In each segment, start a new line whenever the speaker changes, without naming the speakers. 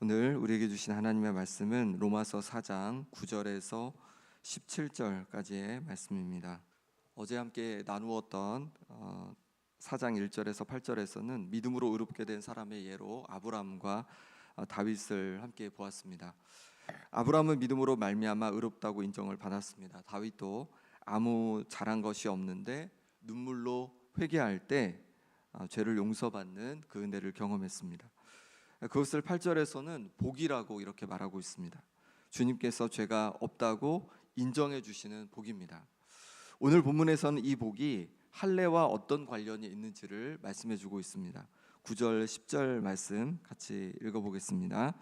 오늘 우리에게 주신 하나님의 말씀은 로마서 4장 9절에서 17절까지의 말씀입니다. 어제 함께 나누었던 4장 1절에서 8절에서는 믿음으로 의롭게 된 사람의 예로 아브라함과 다윗을 함께 보았습니다. 아브라함은 믿음으로 말미암아 의롭다고 인정을 받았습니다. 다윗도 아무 잘한 것이 없는데 눈물로 회개할 때 죄를 용서받는 그 은혜를 경험했습니다. 그것을 8절에서는 복이라고 이렇게 말하고 있습니다. 주님께서 죄가 없다고 인정해 주시는 복입니다. 오늘 본문에서는 이 복이 할례와 어떤 관련이 있는지를 말씀해 주고 있습니다. 9절 10절 말씀 같이 읽어보겠습니다.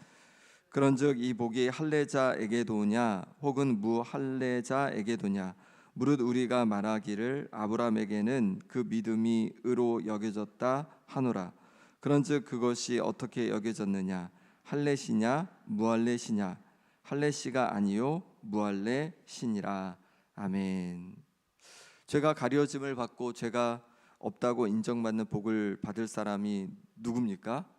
그런즉 이 복이 할례자에게도냐 혹은 무할례자에게도냐 무릇 우리가 말하기를 아브라함에게는 그 믿음이 의로 여겨졌다 하노라. 그런즉 그것이 어떻게 여겨졌느냐? 할례시냐 무할례시냐? 할례시가 아니요 무할례시니라. 아멘. 죄가 가려짐을 받고 죄가 없다고 인정받는 복을 받을 사람이 누굽니까?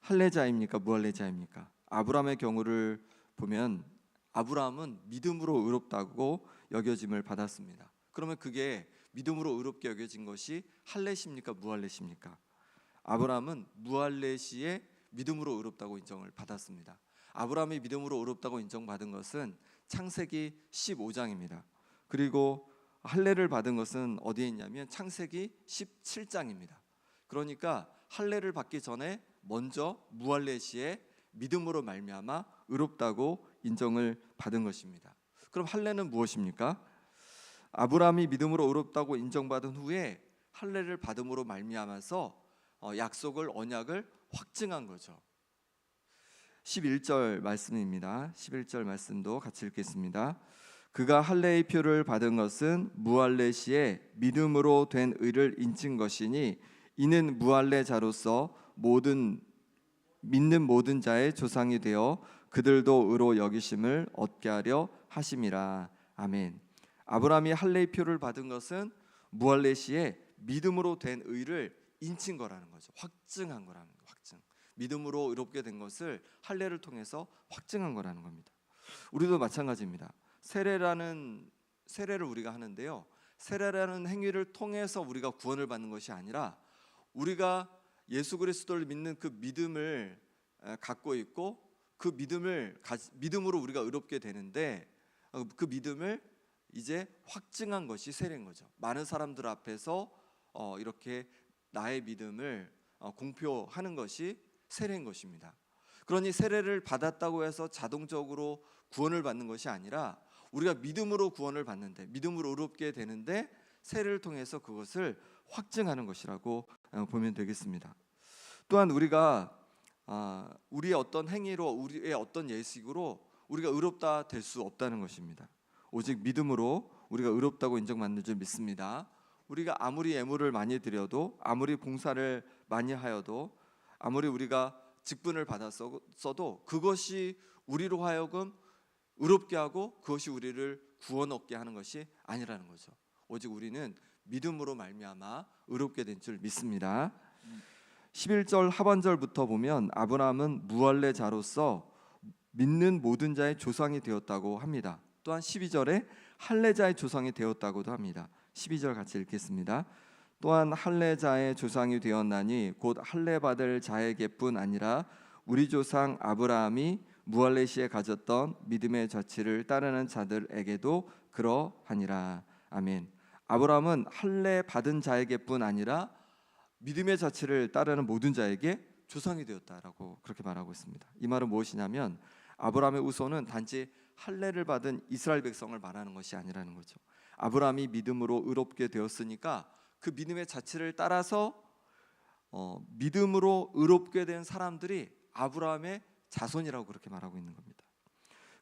할례자입니까? 무할례자입니까? 아브라함의 경우를 보면 아브라함은 믿음으로 의롭다고 여겨짐을 받았습니다. 그러면 그게 믿음으로 의롭게 여겨진 것이 할례십니까? 무할례십니까? 아브라함은 무할례시에 믿음으로 의롭다고 인정을 받았습니다. 아브라함이 믿음으로 의롭다고 인정받은 것은 창세기 15장입니다. 그리고 할례를 받은 것은 어디에 있냐면 창세기 17장입니다. 그러니까 할례를 받기 전에 먼저 무할례시에 믿음으로 말미암아 의롭다고 인정을 받은 것입니다. 그럼 할례는 무엇입니까? 아브라함이 믿음으로 의롭다고 인정받은 후에 할례를 받음으로 말미암아서 약속을 언약을 확증한 거죠. 11절 말씀입니다. 11절 말씀도 같이 읽겠습니다. 그가 할례의 표를 받은 것은 무할례시에 믿음으로 된 의를 인친 것이니 이는 무할례자로서 믿는 모든 자의 조상이 되어 그들도 의로 여기심을 얻게 하려 하심이라. 아멘. 아브라함이 할례의 표를 받은 것은 무할례시에 믿음으로 된 의를 인친 거라는 거죠. 확증한 거라는 거. 확증. 믿음으로 의롭게 된 것을 할례를 통해서 확증한 거라는 겁니다. 우리도 마찬가지입니다. 세례를 우리가 하는데요. 세례라는 행위를 통해서 우리가 구원을 받는 것이 아니라 우리가 예수 그리스도를 믿는 그 믿음을 갖고 있고 그 믿음으로 우리가 의롭게 되는데 그 믿음을 이제 확증한 것이 세례인 거죠. 많은 사람들 앞에서 이렇게 나의 믿음을 공표하는 것이 세례인 것입니다. 그러니 세례를 받았다고 해서 자동적으로 구원을 받는 것이 아니라 우리가 믿음으로 구원을 받는데 믿음으로 의롭게 되는데 세례를 통해서 그것을 확증하는 것이라고 보면 되겠습니다. 또한 우리가 우리의 어떤 행위로 우리의 어떤 예식으로 우리가 의롭다 될 수 없다는 것입니다. 오직 믿음으로 우리가 의롭다고 인정받는 줄 믿습니다. 우리가 아무리 예물을 많이 드려도 아무리 봉사를 많이 하여도 아무리 우리가 직분을 받았어도 그것이 우리로 하여금 의롭게 하고 그것이 우리를 구원 얻게 하는 것이 아니라는 거죠. 오직 우리는 믿음으로 말미암아 의롭게 된 줄 믿습니다. 11절 하반절부터 보면 아브라함은 무할례자로서 믿는 모든 자의 조상이 되었다고 합니다. 또한 12절에 할례자의 조상이 되었다고도 합니다. 12절 같이 읽겠습니다. 또한 할례자의 조상이 되었나니 곧 할례 받을 자에게뿐 아니라 우리 조상 아브라함이 무할례시에 가졌던 믿음의 자취를 따르는 자들에게도 그러하니라. 아멘. 아브라함은 할례 받은 자에게뿐 아니라 믿음의 자취를 따르는 모든 자에게 조상이 되었다라고 그렇게 말하고 있습니다. 이 말은 무엇이냐면 아브라함의 후손은 단지 할례를 받은 이스라엘 백성을 말하는 것이 아니라는 거죠. 아브라함이 믿음으로 의롭게 되었으니까 그 믿음의 자취를 따라서 믿음으로 의롭게 된 사람들이 아브라함의 자손이라고 그렇게 말하고 있는 겁니다.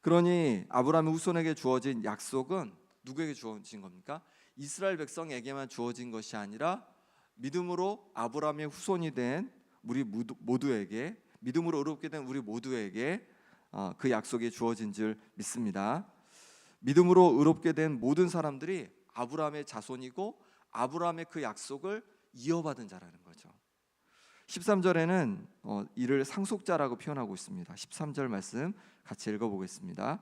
그러니 아브라함의 후손에게 주어진 약속은 누구에게 주어진 겁니까? 이스라엘 백성에게만 주어진 것이 아니라 믿음으로 아브라함의 후손이 된 우리 모두에게, 믿음으로 의롭게 된 우리 모두에게 그 약속이 주어진 줄 믿습니다. 믿음으로 의롭게 된 모든 사람들이 아브라함의 자손이고 아브라함의 그 약속을 이어받은 자라는 거죠. 13절에는 이를 상속자라고 표현하고 있습니다. 13절 말씀 같이 읽어보겠습니다.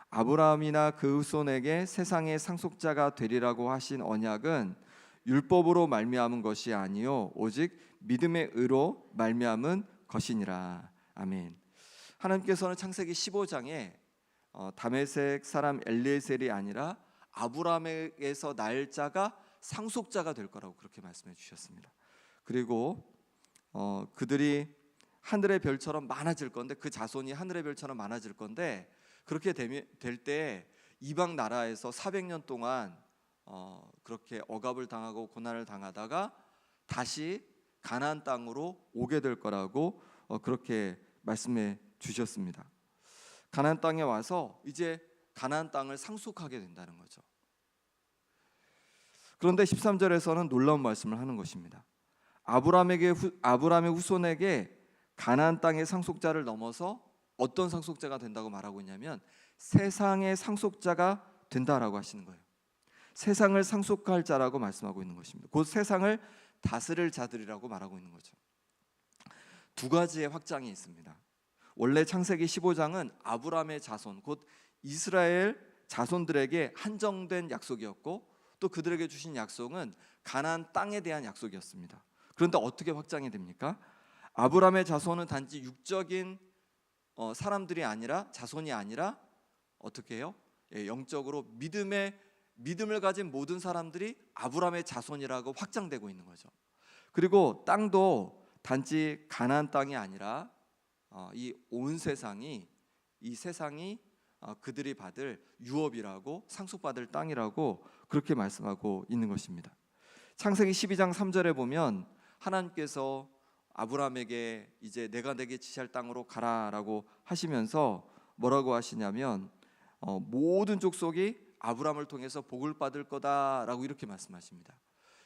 아브라함이나 그 후손에게 세상의 상속자가 되리라고 하신 언약은 율법으로 말미암은 것이 아니요 오직 믿음의 의로 말미암은 것이니라. 아멘. 하나님께서는 창세기 15장에 다메섹 사람 엘리에셀이 아니라 아브라함에게서 날 자가 상속자가 될 거라고 그렇게 말씀해 주셨습니다. 그리고 그들이 하늘의 별처럼 많아질 건데, 그 자손이 하늘의 별처럼 많아질 건데, 그렇게 될 때 이방 나라에서 400년 동안 그렇게 억압을 당하고 고난을 당하다가 다시 가나안 땅으로 오게 될 거라고 그렇게 말씀해 주셨습니다. 가나안 땅에 와서 이제 가나안 땅을 상속하게 된다는 거죠. 그런데 13절에서는 놀라운 말씀을 하는 것입니다. 아브라함의 후손에게 가나안 땅의 상속자를 넘어서 어떤 상속자가 된다고 말하고 있냐면 세상의 상속자가 된다라고 하시는 거예요. 세상을 상속할 자라고 말씀하고 있는 것입니다. 곧 세상을 다스릴 자들이라고 말하고 있는 거죠. 두 가지의 확장이 있습니다. 원래 창세기 15장은 아브라함의 자손, 곧 이스라엘 자손들에게 한정된 약속이었고, 또 그들에게 주신 약속은 가나안 땅에 대한 약속이었습니다. 그런데 어떻게 확장이 됩니까? 아브라함의 자손은 단지 육적인 사람들이 아니라, 자손이 아니라 어떻게 해요? 영적으로 믿음을 가진 모든 사람들이 아브라함의 자손이라고 확장되고 있는 거죠. 그리고 땅도 단지 가나안 땅이 아니라 이 온 세상이, 이 세상이 그들이 받을 유업이라고, 상속받을 땅이라고 그렇게 말씀하고 있는 것입니다. 창세기 12장 3절에 보면 하나님께서 아브라함에게 이제 내가 내게 지시할 땅으로 가라라고 하시면서 뭐라고 하시냐면 모든 족속이 아브라함을 통해서 복을 받을 거다라고 이렇게 말씀하십니다.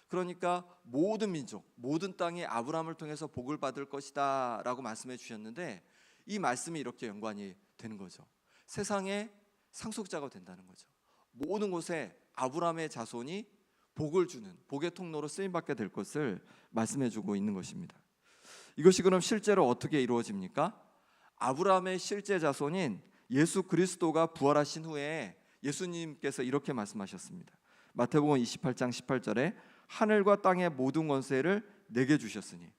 그러니까 모든 민족, 모든 땅이 아브라함을 통해서 복을 받을 것이다라고 말씀해 주셨는데, 이 말씀이 이렇게 연관이 되는 거죠. 세상의 상속자가 된다는 거죠. 모든 곳에 아브라함의 자손이 복을 주는, 복의 통로로 쓰임받게 될 것을 말씀해 주고 있는 것입니다. 이것이 그럼 실제로 어떻게 이루어집니까? 아브라함의 실제 자손인 예수 그리스도가 부활하신 후에 예수님께서 이렇게 말씀하셨습니다. 마태복음 28장 18절에 하늘과 땅의 모든 권세를 내게 주셨으니,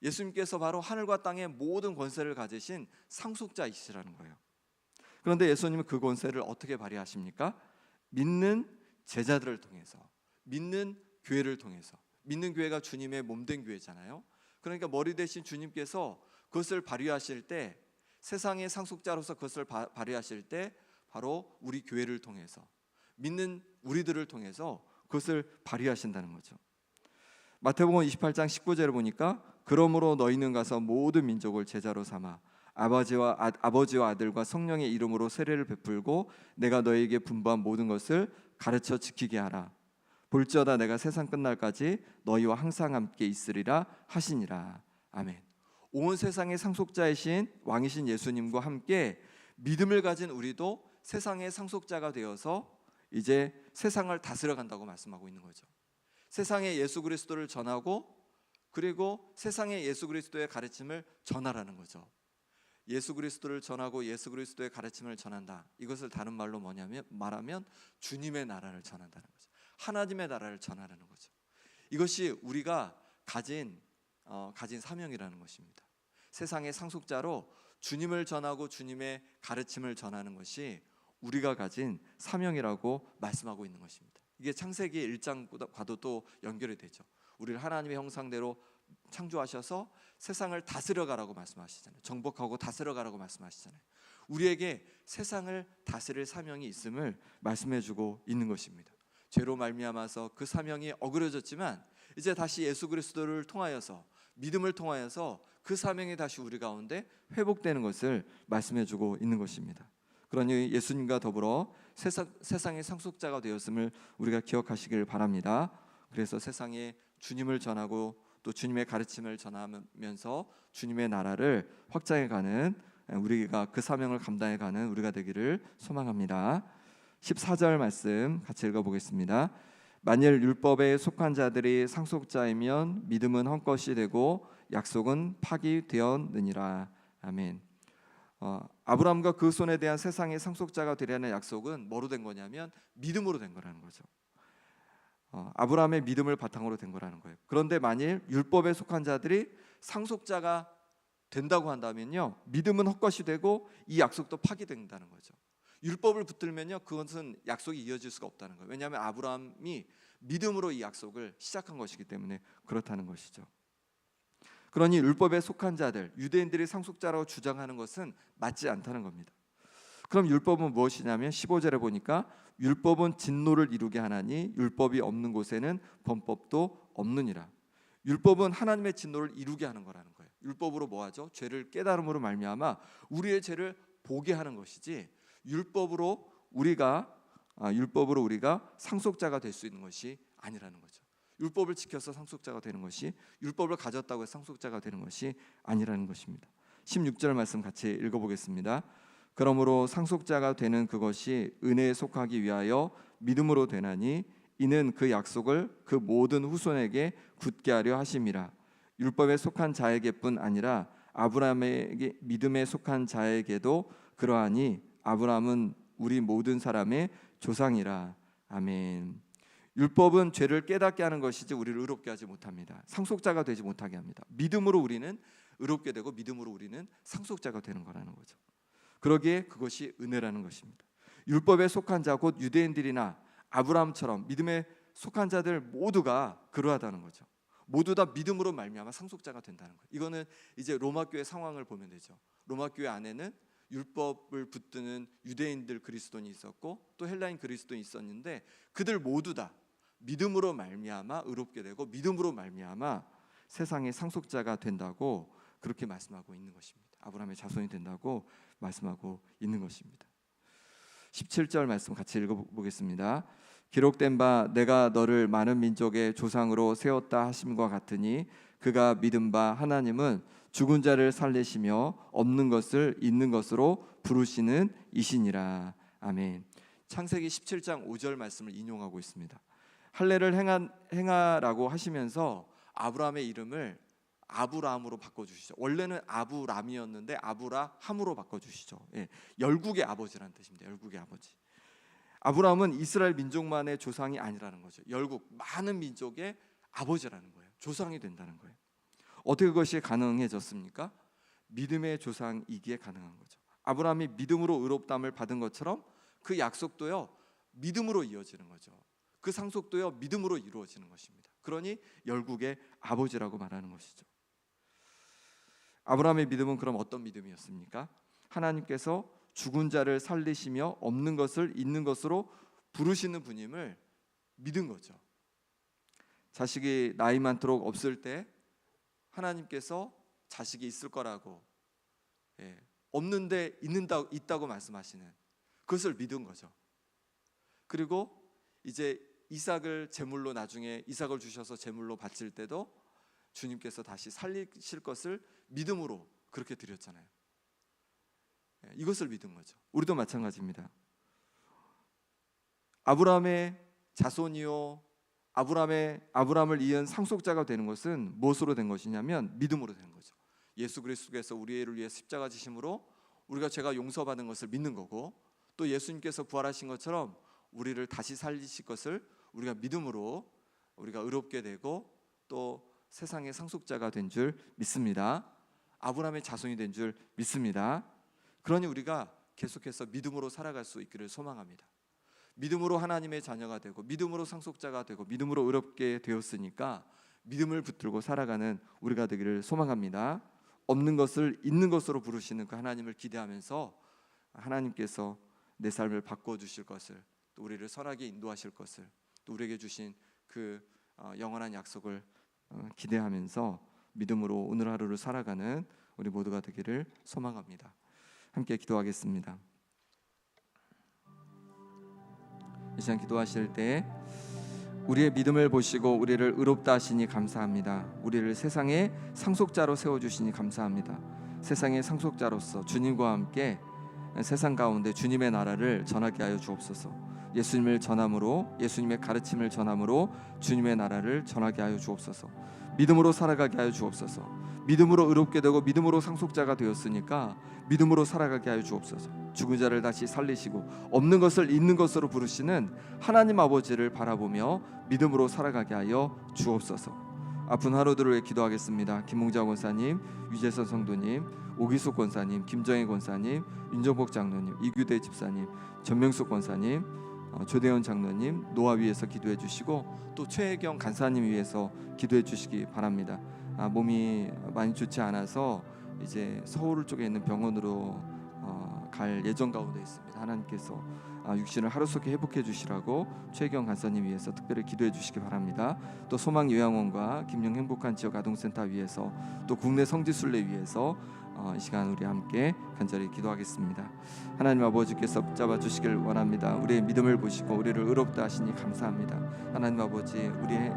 예수님께서 바로 하늘과 땅의 모든 권세를 가지신 상속자이시라는 거예요. 그런데 예수님은 그 권세를 어떻게 발휘하십니까? 믿는 제자들을 통해서, 믿는 교회를 통해서. 믿는 교회가 주님의 몸된 교회잖아요. 그러니까 머리 대신 주님께서 그것을 발휘하실 때, 세상의 상속자로서 그것을 발휘하실 때 바로 우리 교회를 통해서, 믿는 우리들을 통해서 그것을 발휘하신다는 거죠. 마태복음 28장 19절에 보니까 그러므로 너희는 가서 모든 민족을 제자로 삼아 아버지와 아들과 성령의 이름으로 세례를 베풀고 내가 너희에게 분부한 모든 것을 가르쳐 지키게 하라. 볼지어다 내가 세상 끝날까지 너희와 항상 함께 있으리라 하시니라. 아멘. 온 세상의 상속자이신 왕이신 예수님과 함께 믿음을 가진 우리도 세상의 상속자가 되어서 이제 세상을 다스려 간다고 말씀하고 있는 거죠. 세상에 예수 그리스도를 전하고, 그리고 세상에 예수 그리스도의 가르침을 전하라는 거죠. 예수 그리스도를 전하고 예수 그리스도의 가르침을 전한다. 이것을 다른 말로 말하면 주님의 나라를 전한다는 거죠. 하나님의 나라를 전하라는 거죠. 이것이 우리가 가진 사명이라는 것입니다. 세상의 상속자로 주님을 전하고 주님의 가르침을 전하는 것이 우리가 가진 사명이라고 말씀하고 있는 것입니다. 이게 창세기 1장과도 또 연결이 되죠. 우리를 하나님의 형상대로 창조하셔서 세상을 다스려가라고 말씀하시잖아요. 정복하고 다스려가라고 말씀하시잖아요. 우리에게 세상을 다스릴 사명이 있음을 말씀해주고 있는 것입니다. 죄로 말미암아서 그 사명이 어그러졌지만 이제 다시 예수 그리스도를 통하여서, 믿음을 통하여서 그 사명이 다시 우리 가운데 회복되는 것을 말씀해주고 있는 것입니다. 그러니 예수님과 더불어 세상의 상속자가 되었음을 우리가 기억하시길 바랍니다. 그래서 세상에 주님을 전하고 또 주님의 가르침을 전하면서 주님의 나라를 확장해가는, 우리가 그 사명을 감당해가는 우리가 되기를 소망합니다. 14절 말씀 같이 읽어보겠습니다. 만일 율법에 속한 자들이 상속자이면 믿음은 헛것이 되고 약속은 파기되었느니라. 아멘. 아브라함과 그 손에 대한 세상의 상속자가 되려는 약속은 뭐로 된 거냐면 믿음으로 된 거라는 거죠. 아브라함의 믿음을 바탕으로 된 거라는 거예요. 그런데 만일 율법에 속한 자들이 상속자가 된다고 한다면요, 믿음은 헛것이 되고 이 약속도 파기된다는 거죠. 율법을 붙들면요, 그것은 약속이 이어질 수가 없다는 거예요. 왜냐하면 아브라함이 믿음으로 이 약속을 시작한 것이기 때문에 그렇다는 것이죠. 그러니 율법에 속한 자들, 유대인들이 상속자라고 주장하는 것은 맞지 않다는 겁니다. 그럼 율법은 무엇이냐면 15절에 보니까 율법은 진노를 이루게 하나니 율법이 없는 곳에는 범법도 없느니라. 율법은 하나님의 진노를 이루게 하는 거라는 거예요. 율법으로 뭐 하죠? 죄를 깨달음으로 말미암아 우리의 죄를 보게 하는 것이지, 율법으로 우리가 상속자가 될 수 있는 것이 아니라는 거죠. 율법을 지켜서 상속자가 되는 것이, 율법을 가졌다고 해서 상속자가 되는 것이 아니라는 것입니다. 16절 말씀 같이 읽어보겠습니다. 그러므로 상속자가 되는 그것이 은혜에 속하기 위하여 믿음으로 되나니 이는 그 약속을 그 모든 후손에게 굳게 하려 하심이라. 율법에 속한 자에게뿐 아니라 아브라함에게 믿음에 속한 자에게도 그러하니 아브라함은 우리 모든 사람의 조상이라. 아멘. 율법은 죄를 깨닫게 하는 것이지 우리를 의롭게 하지 못합니다. 상속자가 되지 못하게 합니다. 믿음으로 우리는 의롭게 되고 믿음으로 우리는 상속자가 되는 거라는 거죠. 그러기에 그것이 은혜라는 것입니다. 율법에 속한 자 곧 유대인들이나 아브라함처럼 믿음에 속한 자들 모두가 그러하다는 거죠. 모두 다 믿음으로 말미암아 상속자가 된다는 거예요. 이거는 이제 로마 교회 상황을 보면 되죠. 로마 교회 안에는 율법을 붙드는 유대인들 그리스도인이 있었고 또 헬라인 그리스도인이 있었는데 그들 모두 다 믿음으로 말미암아 의롭게 되고 믿음으로 말미암아 세상의 상속자가 된다고 그렇게 말씀하고 있는 것입니다. 아브라함의 자손이 된다고 말씀하고 있는 것입니다. 17절 말씀 같이 읽어보겠습니다. 기록된 바 내가 너를 많은 민족의 조상으로 세웠다 하심과 같으니 그가 믿은 바 하나님은 죽은 자를 살리시며 없는 것을 있는 것으로 부르시는 이시니라. 아멘. 창세기 17장 5절 말씀을 인용하고 있습니다. 할례를 행하라고 하시면서 아브라함의 이름을 아브라함으로 바꿔주시죠. 원래는 아브람이었는데 아브라함으로 바꿔주시죠. 열국의 아버지라는 뜻입니다. 열국의 아버지. 아브라함은 이스라엘 민족만의 조상이 아니라는 거죠. 열국 많은 민족의 아버지라는 거예요. 조상이 된다는 거예요. 어떻게 그것이 가능해졌습니까? 믿음의 조상이기에 가능한 거죠. 아브라함이 믿음으로 의롭다함을 받은 것처럼 그 약속도요 믿음으로 이어지는 거죠. 그 상속도요 믿음으로 이루어지는 것입니다. 그러니 열국의 아버지라고 말하는 것이죠. 아브라함의 믿음은 그럼 어떤 믿음이었습니까? 하나님께서 죽은 자를 살리시며 없는 것을 있는 것으로 부르시는 분임을 믿은 거죠. 자식이 나이 많도록 없을 때 하나님께서 자식이 있을 거라고, 없는데 있다고 말씀하시는 그것을 믿은 거죠. 그리고 이제 이삭을 제물로 나중에 이삭을 주셔서 제물로 바칠 때도 주님께서 다시 살리실 것을 믿음으로 그렇게 드렸잖아요. 이것을 믿은 거죠. 우리도 마찬가지입니다. 아브라함의 자손이요 아브라함을 이은 상속자가 되는 것은 무엇으로 된 것이냐면 믿음으로 되는 거죠. 예수 그리스도께서 우리를 위해 십자가 지심으로 우리가 죄가 용서받은 것을 믿는 거고, 또 예수님께서 부활하신 것처럼 우리를 다시 살리실 것을 우리가 믿음으로 우리가 의롭게 되고 또 세상의 상속자가 된 줄 믿습니다. 아브라함의 자손이 된 줄 믿습니다. 그러니 우리가 계속해서 믿음으로 살아갈 수 있기를 소망합니다. 믿음으로 하나님의 자녀가 되고 믿음으로 상속자가 되고 믿음으로 의롭게 되었으니까 믿음을 붙들고 살아가는 우리가 되기를 소망합니다. 없는 것을 있는 것으로 부르시는 그 하나님을 기대하면서 하나님께서 내 삶을 바꿔주실 것을, 또 우리를 선하게 인도하실 것을, 또 우리에게 주신 그 영원한 약속을 기대하면서 믿음으로 오늘 하루를 살아가는 우리 모두가 되기를 소망합니다. 함께 기도하겠습니다. 이 시간 기도하실 때 우리의 믿음을 보시고 우리를 의롭다 하시니 감사합니다. 우리를 세상의 상속자로 세워주시니 감사합니다. 세상의 상속자로서 주님과 함께 세상 가운데 주님의 나라를 전하게 하여 주옵소서. 예수님을 전함으로, 예수님의 가르침을 전함으로 주님의 나라를 전하게 하여 주옵소서. 믿음으로 살아가게 하여 주옵소서. 믿음으로 의롭게 되고 믿음으로 상속자가 되었으니까 믿음으로 살아가게 하여 주옵소서. 죽은 자를 다시 살리시고 없는 것을 있는 것으로 부르시는 하나님 아버지를 바라보며 믿음으로 살아가게 하여 주옵소서. 아픈 하루들을 위해 기도하겠습니다. 김홍자 권사님, 유재선 성도님, 오기숙 권사님, 김정혜 권사님, 윤정복 장로님, 이규대 집사님, 전명숙 권사님, 조대현 장로님 노아 위에서 기도해 주시고 또 최혜경 간사님 위해서 기도해 주시기 바랍니다. 몸이 많이 좋지 않아서 이제 서울 쪽에 있는 병원으로 갈 예정 가운데 있습니다. 하나님께서 육신을 하루속히 회복해 주시라고 최혜경 간사님 위해서 특별히 기도해 주시기 바랍니다. 또 소망요양원과 김영 행복한 지역 아동센터 위해서 또 국내 성지순례 위해서 이 시간 우리 함께 간절히 기도하겠습니다. 하나님 아버지께서 붙잡아 주시길 원합니다. 우리의 믿음을 보시고 우리를 의롭다 하시니 감사합니다. 하나님 아버지, 우리의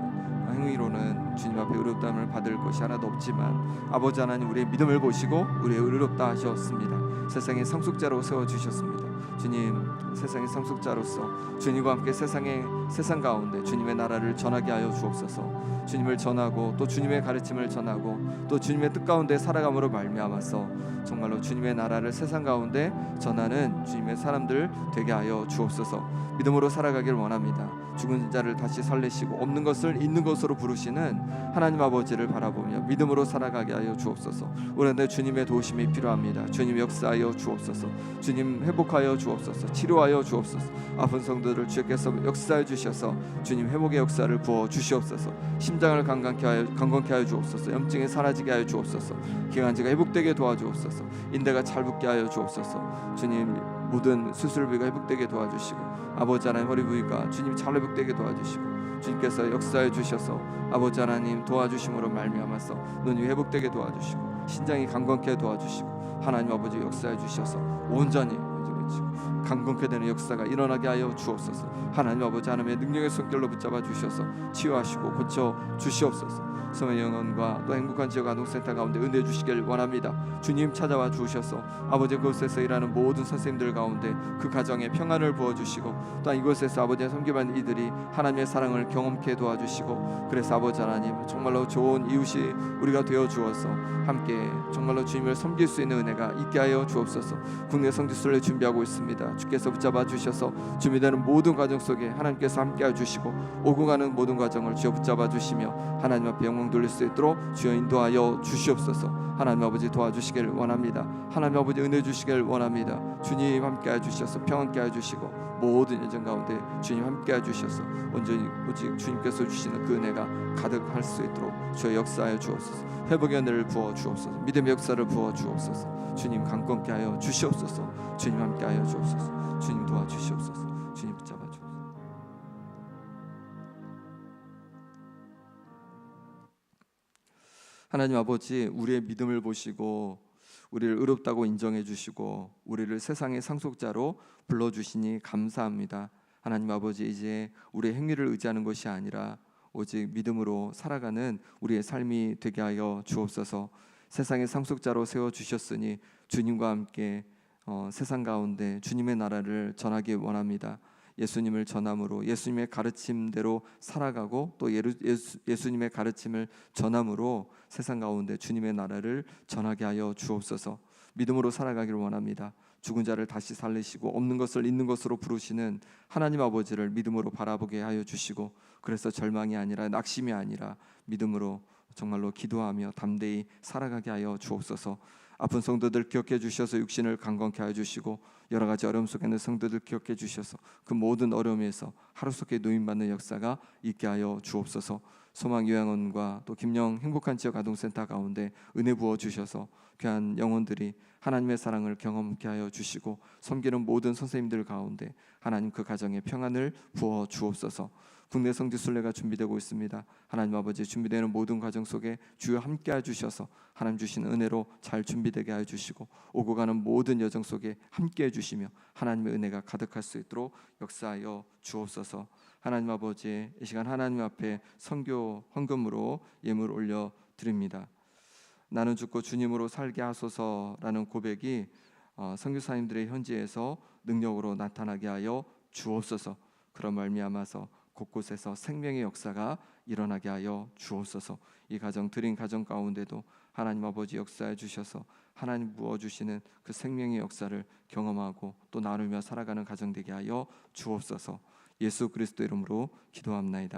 행위로는 주님 앞에 의롭다함을 받을 것이 하나도 없지만 아버지 하나님, 우리의 믿음을 보시고 우리의 의롭다 하셨습니다. 세상의 상속자로 세워주셨습니다. 주님, 세상의 상속자로서 주님과 함께 세상 가운데 주님의 나라를 전하게 하여 주옵소서. 주님을 전하고 또 주님의 가르침을 전하고 또 주님의 뜻 가운데 살아감으로 말미암아서 정말로 주님의 나라를 세상 가운데 전하는 주님의 사람들 되게 하여 주옵소서. 믿음으로 살아가길 원합니다. 죽은 자를 다시 살리시고 없는 것을 있는 것으로 부르시는 하나님 아버지를 바라보며 믿음으로 살아가게 하여 주옵소서. 오늘도 주님의 도우심이 필요합니다. 주님 역사하여 주옵소서. 주님 회복하여 주옵소서. 치료하여 주옵소서. 아픈 성도들 주께서 역사해 주셔서 주님 회복의 역사를 부어 주시옵소서. 심장을 강건케 하여 주옵소서. 염증이 사라지게 하여 주옵소서. 기관지가 회복되게 도와주옵소서. 인대가 잘 붙게 하여 주옵소서. 주님, 모든 수술비가 회복되게 도와주시고 아버지 하나님, 허리 부위가 주님 잘 회복되게 도와주시고 주님께서 역사해 주셔서 아버지 하나님 도와주심으로 말미암아서 눈이 회복되게 도와주시고 신장이 강건케 도와주시고 하나님 아버지 역사해 주셔서 온전히 강건케 되는 역사가 일어나게 하여 주옵소서. 하나님 아버지 하나님의 능력의 손길로 붙잡아 주셔서 치유하시고 고쳐 주시옵소서. 소망영원과 또 행복한 지역 아동센터 가운데 은혜 주시길 원합니다. 주님 찾아와 주셔서 아버지 그곳에서 일하는 모든 선생님들 가운데 그 가정에 평안을 부어주시고 또 이곳에서 아버지의 섬김한 이들이 하나님의 사랑을 경험케 도와주시고 그래서 아버지 하나님 정말로 좋은 이웃이 우리가 되어 주어서 함께 정말로 주님을 섬길 수 있는 은혜가 있게 하여 주옵소서. 국내 성지순례 준비하고 있습니다. 주께서 붙잡아 주셔서 준비되는 모든 과정 속에 하나님께서 함께해 주시고 오고 가는 모든 과정을 주여 붙잡아 주시며 하나님 앞에 영광 돌릴 수 있도록 주여 인도하여 주시옵소서. 하나님 아버지 도와주시길 원합니다. 하나님 아버지 은혜 주시길 원합니다. 주님 함께해 주셔서 평안케 해주시고 모든 여정 가운데 주님 함께해 주셔서 온전히 오직 주님께서 주시는 그 은혜가 가득할 수 있도록 주여 역사하여 주옵소서. 회복의 은혜를 부어 주옵소서. 믿음의 역사를 부어 주옵소서. 주님 강건케 하여 주시옵소서. 주님 함께하여 주옵소서. 주님 도와주시옵소서. 주님 붙잡아 주옵소서. 하나님 아버지, 우리의 믿음을 보시고 우리를 의롭다고 인정해 주시고 우리를 세상의 상속자로 불러주시니 감사합니다. 하나님 아버지, 이제 우리의 행위를 의지하는 것이 아니라 오직 믿음으로 살아가는 우리의 삶이 되게 하여 주옵소서. 세상의 상속자로 세워주셨으니 주님과 함께 세상 가운데 주님의 나라를 전하기 원합니다. 예수님을 전함으로 예수님의 가르침대로 살아가고 또 예수님의 가르침을 전함으로 세상 가운데 주님의 나라를 전하게 하여 주옵소서. 믿음으로 살아가기를 원합니다. 죽은 자를 다시 살리시고 없는 것을 있는 것으로 부르시는 하나님 아버지를 믿음으로 바라보게 하여 주시고 그래서 절망이 아니라 낙심이 아니라 믿음으로 정말로 기도하며 담대히 살아가게 하여 주옵소서. 아픈 성도들 기억해 주셔서 육신을 강건케 하여 주시고 여러 가지 어려움 속에 있는 성도들 기억해 주셔서 그 모든 어려움에서 하루속히 노임받는 역사가 있게 하여 주옵소서. 소망요양원과 또 김영 행복한 지역 아동센터 가운데 은혜 부어 주셔서 귀한 영혼들이 하나님의 사랑을 경험케 하여 주시고 섬기는 모든 선생님들 가운데 하나님 그 가정에 평안을 부어 주옵소서. 국내 성지순례가 준비되고 있습니다. 하나님 아버지, 준비되는 모든 과정 속에 주여 함께해 주셔서 하나님 주신 은혜로 잘 준비되게 하여 주시고 오고 가는 모든 여정 속에 함께해 주시며 하나님의 은혜가 가득할 수 있도록 역사하여 주옵소서. 하나님 아버지, 이 시간 하나님 앞에 선교 헌금으로 예물 올려 드립니다. 나는 죽고 주님으로 살게 하소서라는 고백이 선교사님들의 현지에서 능력으로 나타나게 하여 주옵소서. 그런 말미암아서 곳곳에서 생명의 역사가 일어나게 하여 주옵소서. 이 가정 드린 가정 가운데도 하나님 아버지 역사해 주셔서 하나님 부어주시는 그 생명의 역사를 경험하고 또 나누며 살아가는 가정 되게 하여 주옵소서. 예수 그리스도 이름으로 기도합나이다.